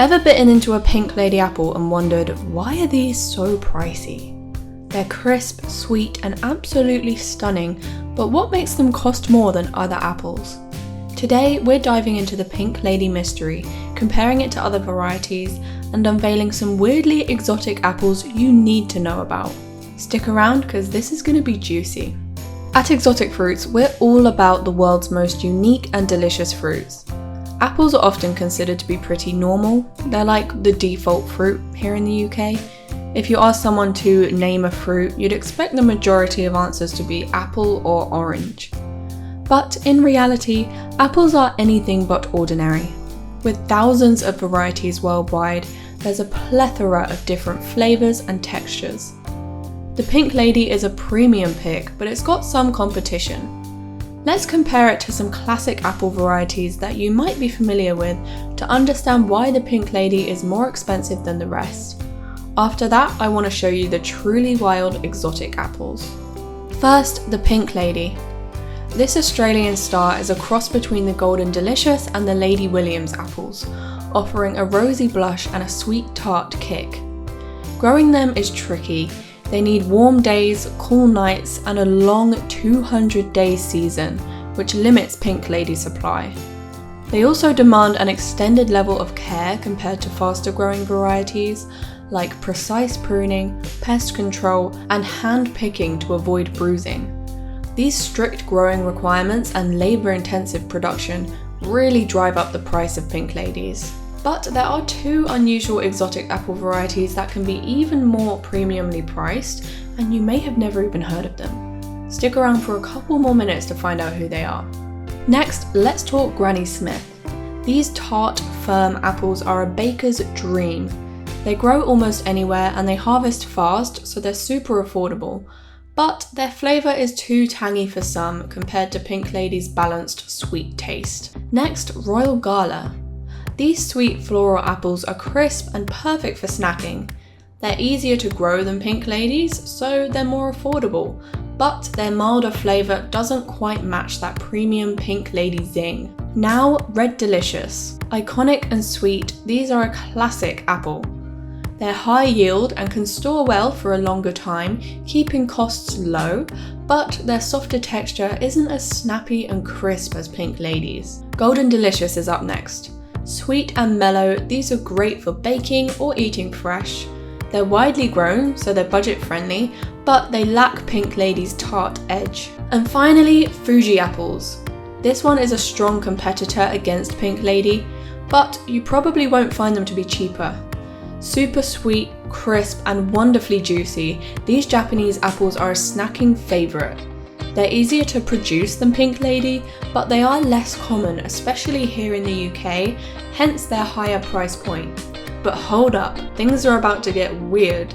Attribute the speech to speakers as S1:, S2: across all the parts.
S1: Ever bitten into a pink lady apple and wondered, why are these so pricey? They're crisp, sweet, and absolutely stunning, but what makes them cost more than other apples? Today, we're diving into the pink lady mystery, comparing it to other varieties, and unveiling some weirdly exotic apples you need to know about. Stick around because this is going to be juicy. At Exotic Fruits, we're all about the world's most unique and delicious fruits. Apples are often considered to be pretty normal. They're like the default fruit here in the UK. If you ask someone to name a fruit, you'd expect the majority of answers to be apple or orange. But in reality, apples are anything but ordinary. With thousands of varieties worldwide, there's a plethora of different flavours and textures. The Pink Lady is a premium pick, but it's got some competition. Let's compare it to some classic apple varieties that you might be familiar with to understand why the Pink Lady is more expensive than the rest. After that, I want to show you the truly wild exotic apples. First, the Pink Lady. This Australian star is a cross between the Golden Delicious and the Lady Williams apples, offering a rosy blush and a sweet tart kick. Growing them is tricky. They need warm days, cool nights, and a long 200-day season, which limits Pink Lady supply. They also demand an extended level of care compared to faster growing varieties, like precise pruning, pest control, and hand picking to avoid bruising. These strict growing requirements and labour-intensive production really drive up the price of Pink Ladies. But there are two unusual exotic apple varieties that can be even more premiumly priced, and you may have never even heard of them. Stick around for a couple more minutes to find out who they are. Next, let's talk Granny Smith. These tart, firm apples are a baker's dream. They grow almost anywhere and they harvest fast, so they're super affordable. But their flavour is too tangy for some compared to Pink Lady's balanced sweet taste. Next, Royal Gala. These sweet floral apples are crisp and perfect for snacking. They're easier to grow than Pink Ladies, so they're more affordable, but their milder flavour doesn't quite match that premium Pink Lady zing. Now, Red Delicious. Iconic and sweet, these are a classic apple. They're high yield and can store well for a longer time, keeping costs low, but their softer texture isn't as snappy and crisp as Pink Ladies. Golden Delicious is up next. Sweet and mellow, these are great for baking or eating fresh. They're widely grown, so they're budget friendly, but they lack Pink Lady's tart edge. And finally, Fuji Apples. This one is a strong competitor against Pink Lady, but you probably won't find them to be cheaper. Super sweet, crisp, and wonderfully juicy, these Japanese apples are a snacking favourite. They're easier to produce than Pink Lady, but they are less common, especially here in the UK, hence their higher price point. But hold up, things are about to get weird.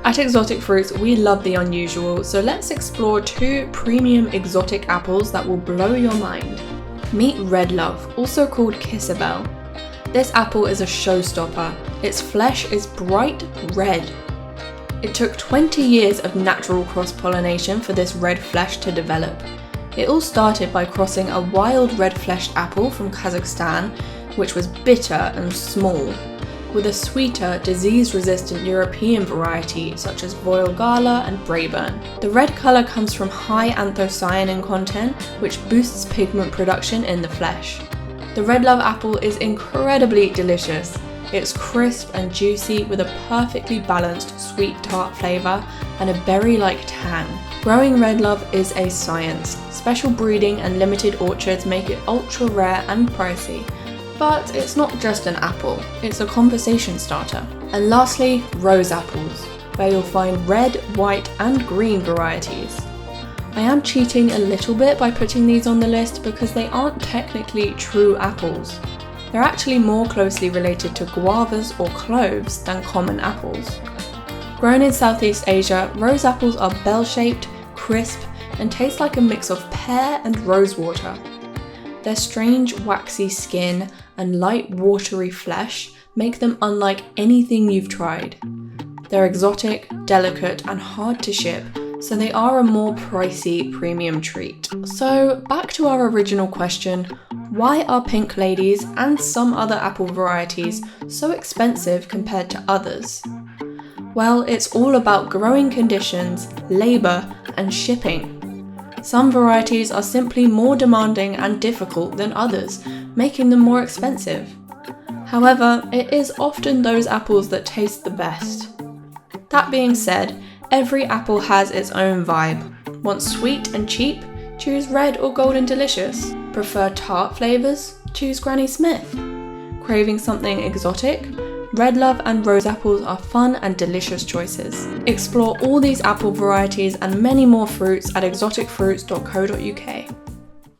S1: At Exotic Fruits, we love the unusual, so let's explore two premium exotic apples that will blow your mind. Meet Redlove, also called Kissabel. This apple is a showstopper. Its flesh is bright red. It took 20 years of natural cross-pollination for this red flesh to develop. It all started by crossing a wild red-fleshed apple from Kazakhstan, which was bitter and small, with a sweeter, disease-resistant European variety such as Royal Gala and Braeburn. The red colour comes from high anthocyanin content, which boosts pigment production in the flesh. The Redlove apple is incredibly delicious. It's crisp and juicy with a perfectly balanced sweet tart flavour and a berry-like tang. Growing Redlove is a science. Special breeding and limited orchards make it ultra rare and pricey. But it's not just an apple, it's a conversation starter. And lastly, rose apples, where you'll find red, white and green varieties. I am cheating a little bit by putting these on the list because they aren't technically true apples. They're actually more closely related to guavas or cloves than common apples. Grown in Southeast Asia, rose apples are bell-shaped, crisp, and taste like a mix of pear and rosewater. Their strange waxy skin and light watery flesh make them unlike anything you've tried. They're exotic, delicate, and hard to ship, so they are a more pricey premium treat. So back to our original question, Why are pink ladies and some other apple varieties so expensive compared to others? Well, it's all about growing conditions, labour, and shipping. Some varieties are simply more demanding and difficult than others, making them more expensive. However, it is often those apples that taste the best. That being said, every apple has its own vibe. Want sweet and cheap? Choose red or golden delicious. Prefer tart flavours? Choose Granny Smith. Craving something exotic? Redlove and Rose apples are fun and delicious choices. Explore all these apple varieties and many more fruits at exoticfruits.co.uk.